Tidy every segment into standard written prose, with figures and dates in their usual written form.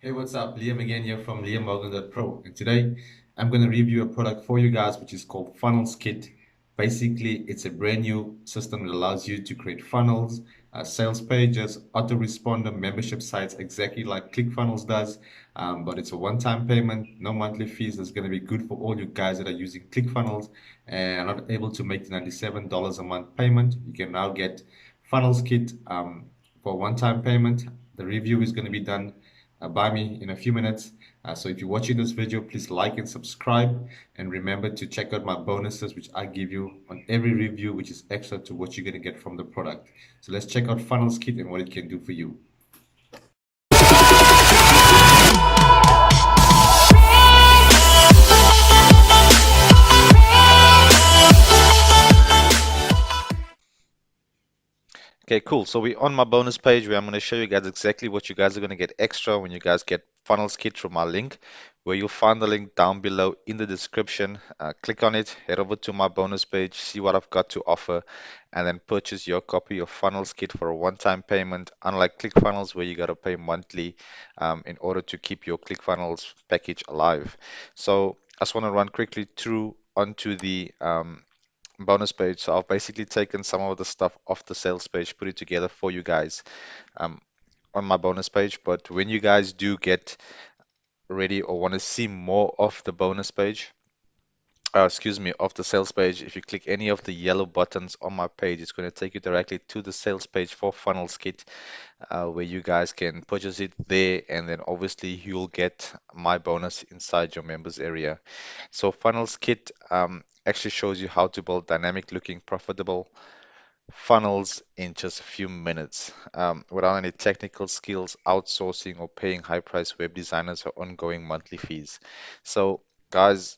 Hey, what's up? Liam again here from liammorgan.pro. And today I'm going to review a product for you guys, which is called FunnelsKit. Basically, it's a brand new system that allows you to create funnels, sales pages, autoresponder, membership sites, exactly like Clickfunnels does. But it's a one-time payment, no monthly fees. That's going to be good for all you guys that are using Clickfunnels and are not able to make the $97 a month payment. You can now get FunnelsKit for one-time payment. The review is going to be done by me in a few minutes. So if you're watching this video, please like and subscribe. And remember to check out my bonuses, which I give you on every review, which is extra to what you're going to get from the product. So let's check out Funnels Kit and what it can do for you. Okay, cool. So we're on my bonus page where I'm going to show you guys exactly what you guys are going to get extra when you guys get Funnels Kit from my link, where you'll find the link down below in the description. Click on it, head over to my bonus page, see what I've got to offer, and then purchase your copy of Funnels Kit for a one-time payment, unlike ClickFunnels where you got to pay monthly in order to keep your ClickFunnels package alive. So I just want to run quickly through onto the bonus page. So I've basically taken some of the stuff off the sales page, put it together for you guys um, on my bonus page. But when you guys do get ready or want to see more of the bonus page, excuse me, of the sales page, if you click any of the yellow buttons on my page, it's going to take you directly to the sales page for Funnels Kit, where you guys can purchase it there, and then obviously you'll get my bonus inside your members area. So Funnels Kit actually shows you how to build dynamic looking profitable funnels in just a few minutes without any technical skills, outsourcing, or paying high price web designers or ongoing monthly fees. So, guys,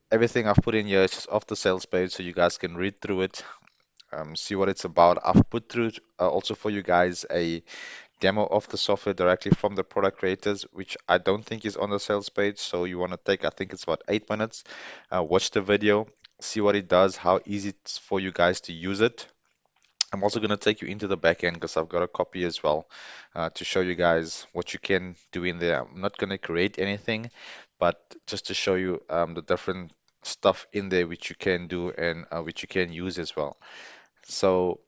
everything I've put in here is just off the sales page so you guys can read through it, see what it's about. I've put through also for you guys a demo of the software directly from the product creators, which I don't think is on the sales page. So you want to take, I think it's about 8 minutes, watch the video, see what it does, how easy it's for you guys to use it. I'm also going to take you into the back end because I've got a copy as well to show you guys what you can do in there. I'm not going to create anything, but just to show you the different stuff in there which you can do and which you can use as well. So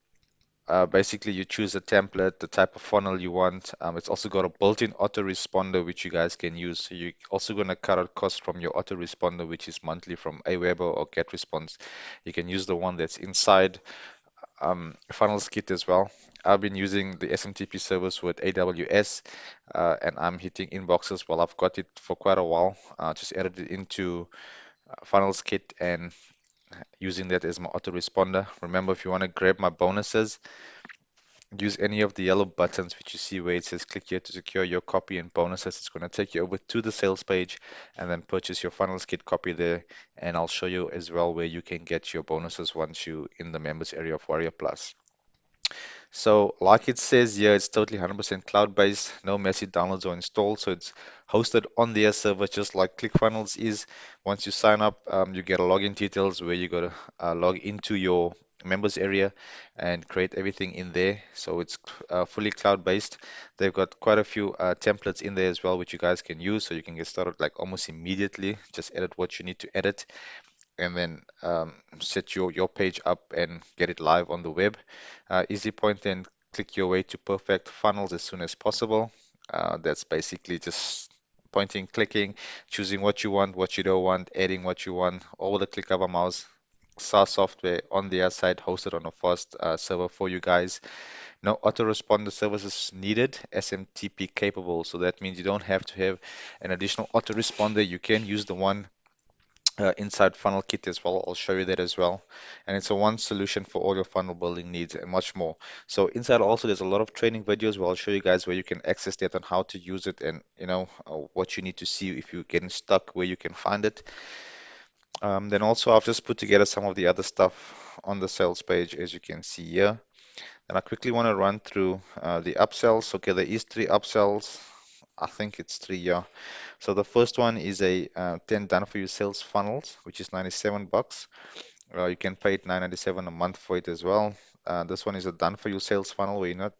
basically, you choose a template, the type of funnel you want. It's also got a built-in autoresponder which you guys can use. So you're also going to cut out costs from your autoresponder, which is monthly from Aweber or GetResponse. You can use the one that's inside funnels kit as well. I've been using the SMTP service with AWS, and I'm hitting inboxes. Well, I've got it for quite a while. Just added it into funnels kit and using that as my autoresponder. Remember, if you want to grab my bonuses, use any of the yellow buttons which you see where it says click here to secure your copy and bonuses. It's going to take you over to the sales page and then purchase your funnels kit copy there. And I'll show you as well where you can get your bonuses once you in the members area of Warrior Plus. So, like it says here, it's totally 100% cloud-based, no messy downloads or installs. So it's hosted on their server, just like ClickFunnels is. Once you sign up, you get a login details where you got to log into your members area and create everything in there. So it's fully cloud-based. They've got quite a few templates in there as well, which you guys can use. So you can get started like almost immediately. Just edit what you need to edit and then set your page up and get it live on the web. Easy point and click your way to perfect funnels as soon as possible. That's basically just pointing, clicking, choosing what you want, what you don't want, adding what you want, all with a click of a mouse. SaaS software on their side, hosted on a fast server for you guys. No autoresponder services needed, SMTP capable. So that means you don't have to have an additional autoresponder. You can use the one inside Funnel Kit as well. I'll show you that as well. And it's a one solution for all your funnel building needs and much more. So inside also there's a lot of training videos where I'll show you guys where you can access that and how to use it and what you need to see if you're getting stuck where you can find it. Then also I've just put together some of the other stuff on the sales page as you can see here. And I quickly want to run through the upsells. Okay, there is 3 upsells. I think it's 3, yeah. So the first one is a 10 done for you sales funnels, which is 97 bucks. You can pay it 9.97 a month for it as well. This one is a done for you sales funnel where you're not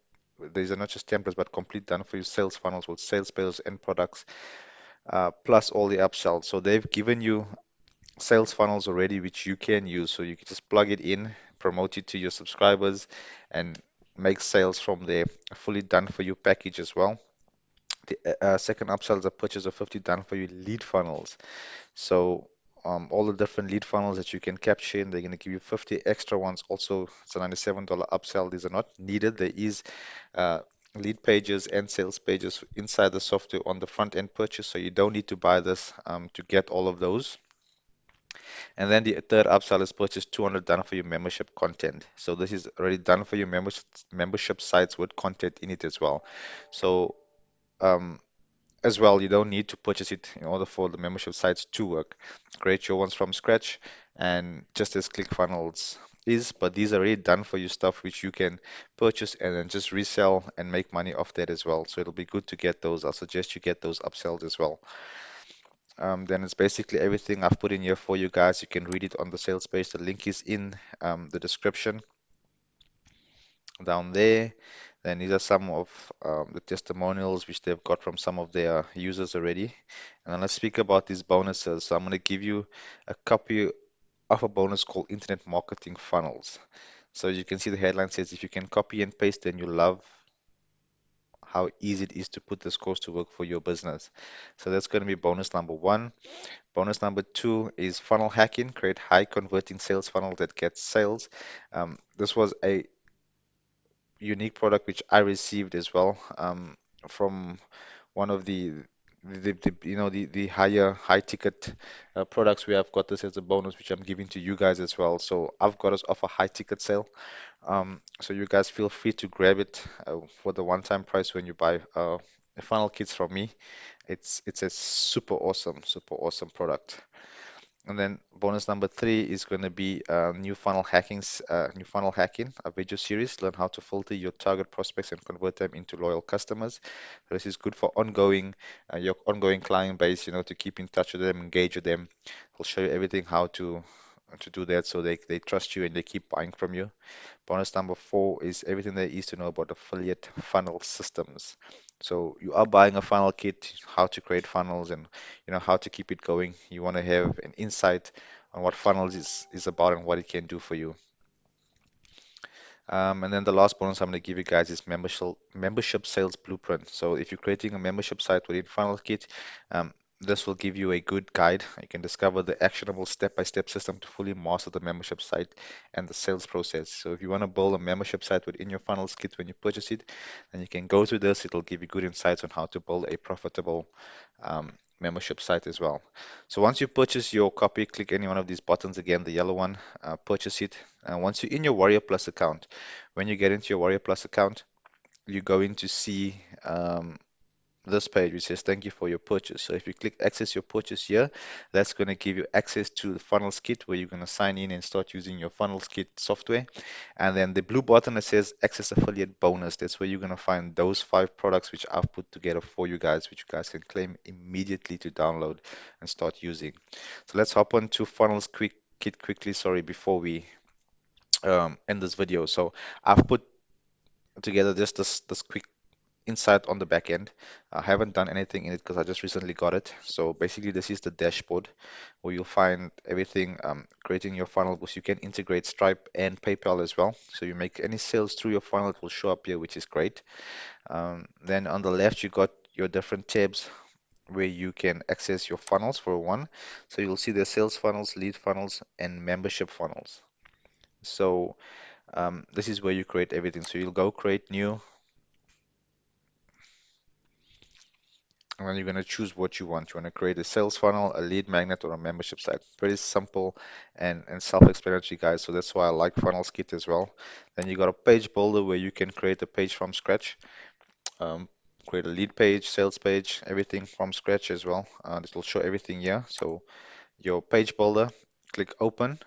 These are not just templates, but complete done for you sales funnels with sales pages and products, plus all the upsells. So they've given you sales funnels already, which you can use. So you can just plug it in, promote it to your subscribers, and make sales from there. A fully done for you package as well. The second upsell is a purchase of 50 done for you lead funnels. So all the different lead funnels that you can capture in, they're going to give you 50 extra ones. Also, it's a $97 upsell. These are not needed. There is uh, lead pages and sales pages inside the software on the front end purchase, so you don't need to buy this to get all of those. And then the third upsell is purchase 200 done for your membership content. So this is already done for your membership sites with content in it as well. So um, as well, you don't need to purchase it in order for the membership sites to work. Create your ones from scratch, and just as ClickFunnels is, but these are already done for you stuff which you can purchase and then just resell and make money off that as well. So it'll be good to get those. I'll suggest you get those upsells as well. Then it's basically everything I've put in here for you guys. You can read it on the sales page. The link is in the description down there. Then these are some of the testimonials which they've got from some of their users already. And then let's speak about these bonuses. So I'm going to give you a copy of a bonus called Internet Marketing Funnels. So as you can see, the headline says if you can copy and paste, then you love how easy it is to put this course to work for your business. So that's going to be bonus number one. Bonus number two is funnel hacking. Create high converting sales funnel that gets sales. This was a unique product which I received as well from one of the high ticket products where I've got this as a bonus which I'm giving to you guys as well. So I've got us off a high ticket sale. So you guys feel free to grab it for the one-time price when you buy funnel kits from me. It's a super awesome product. And then bonus number three is going to be new funnel hacking, a video series. Learn how to filter your target prospects and convert them into loyal customers. This is good for your ongoing client base, to keep in touch with them, engage with them. I'll show you everything how to do that so they trust you and they keep buying from you. Bonus number four is everything there is to know about affiliate funnel systems. So you are buying a funnel kit, how to create funnels and how to keep it going. You want to have an insight on what funnels is about and what it can do for you. And then the last bonus I'm going to give you guys is membership sales blueprint. So if you're creating a membership site within FunnelsKit, this will give you a good guide. You can discover the actionable step-by-step system to fully master the membership site and the sales process. So if you want to build a membership site within your FunnelsKit when you purchase it, then you can go through this. It'll give you good insights on how to build a profitable membership site as well. So once you purchase your copy, click any one of these buttons again, the yellow one, purchase it. Once you're in your Warrior Plus account, when you get into your Warrior Plus account, you're going to see this page which says thank you for your purchase. So if you click access your purchase here, that's going to give you access to the Funnels Kit where you're going to sign in and start using your Funnels Kit software. And then the blue button that says access affiliate bonus, that's where you're going to find those 5 products which I've put together for you guys, which you guys can claim immediately to download and start using. So let's hop on to Kit quickly, sorry, before we end this video. So I've put together just this quick insight on the back end. I haven't done anything in it because I just recently got it. So basically, this is the dashboard where you'll find everything creating your funnel boost. You can integrate Stripe and PayPal as well. So you make any sales through your funnel, it will show up here, which is great. Then on the left, you got your different tabs where you can access your funnels for one. So you'll see the sales funnels, lead funnels, and membership funnels. So this is where you create everything. So you'll go create new, and then you're going to choose what you want. You want to create a sales funnel, a lead magnet, or a membership site. Pretty simple and self-explanatory, guys. So that's why I like FunnelsKit as well. Then you got a page builder where you can create a page from scratch. Um, Create a lead page, sales page, everything from scratch as well. This will show everything here. So your page builder, click open.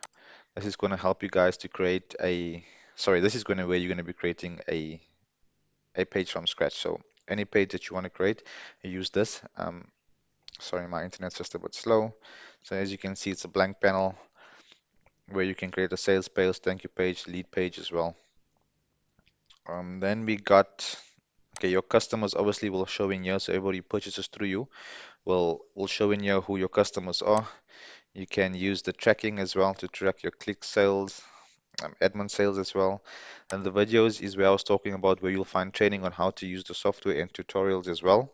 This is going to help you guys to create this is going to where you're going to be creating a page from scratch. So any page that you want to create, you use this. Sorry, my internet's just a bit slow. So as you can see, it's a blank panel where you can create a sales page, thank you page, lead page as well. Then we got Okay, your customers obviously will show in here, so everybody who purchases through you will show in here who your customers are. You can use the tracking as well to track your click sales, admin sales as well. And the videos is where I was talking about where you'll find training on how to use the software and tutorials as well.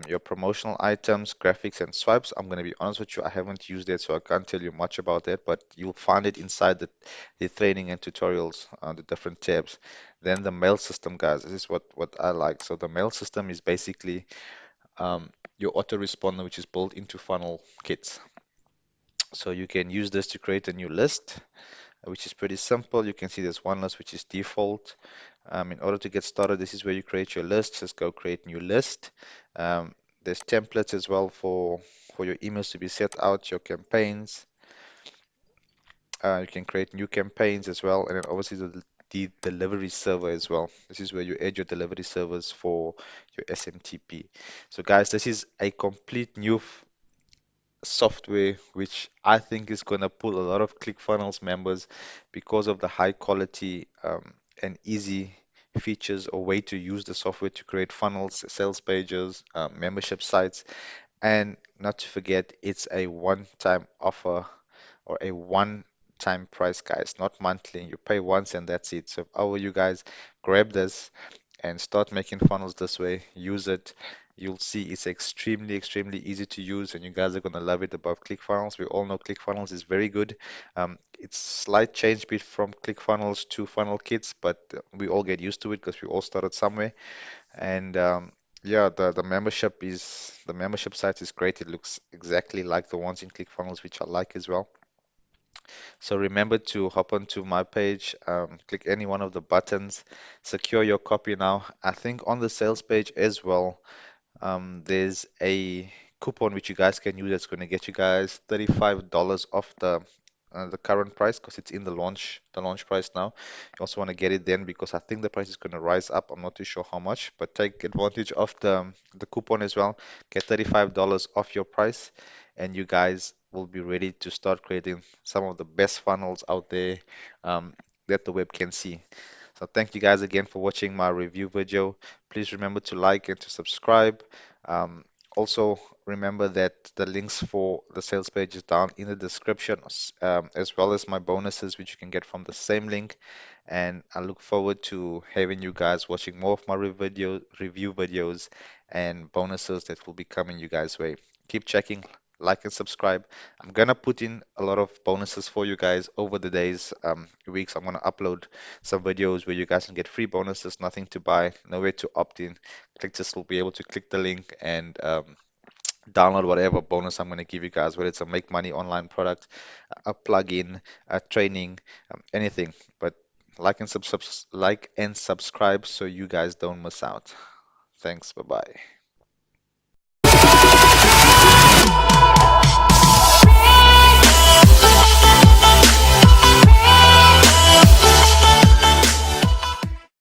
Your promotional items, graphics, and swipes. I'm going to be honest with you, I haven't used it, so I can't tell you much about that, but you'll find it inside the training and tutorials, the different tabs. Then the mail system, guys, this is what I like. So the mail system is basically your autoresponder, which is built into funnel kits. So you can use this to create a new list, which is pretty simple. You can see there's one list which is default. In order to get started, this is where you create your list. Just go create new list. Um, there's templates as well for your emails to be set out, your campaigns. You can create new campaigns as well, and then obviously the delivery server as well. This is where you add your delivery servers for your SMTP. So guys, this is a complete new software which I think is going to pull a lot of ClickFunnels members because of the high quality and easy features or way to use the software to create funnels, sales pages, membership sites, and not to forget, it's a one-time offer or a one-time price, guys, not monthly. You pay once and that's it. So if I were you guys, grab this and start making funnels this way. Use it. You'll see it's extremely, extremely easy to use, and you guys are gonna love it above ClickFunnels. We all know ClickFunnels is very good. It's slight change bit from ClickFunnels to Funnel Kits, but we all get used to it because we all started somewhere. And yeah, the membership site is great. It looks exactly like the ones in ClickFunnels, which I like as well. So remember to hop onto my page, click any one of the buttons, secure your copy now. I think on the sales page as well, there's a coupon which you guys can use that's going to get you guys $35 off the current price because it's in the launch price now. You also want to get it then because I think the price is going to rise up. I'm not too sure how much, but take advantage of the coupon as well. Get $35 off your price, and you guys will be ready to start creating some of the best funnels out there that the web can see. So thank you guys again for watching my review video. Please remember to like and to subscribe. Um, Also, remember that the links for the sales page is down in the description, as well as my bonuses, which you can get from the same link. And I look forward to having you guys watching more of my review videos and bonuses that will be coming you guys' way. Keep checking, like and subscribe. I'm gonna put in a lot of bonuses for you guys over the days, weeks. I'm gonna upload some videos where you guys can get free bonuses, nothing to buy, nowhere to opt in. Click just will be able to click the link and download whatever bonus I'm going to give you guys, whether it's a make money online product, a plugin, a training, anything. But like and subscribe so you guys don't miss out. Thanks. Bye bye.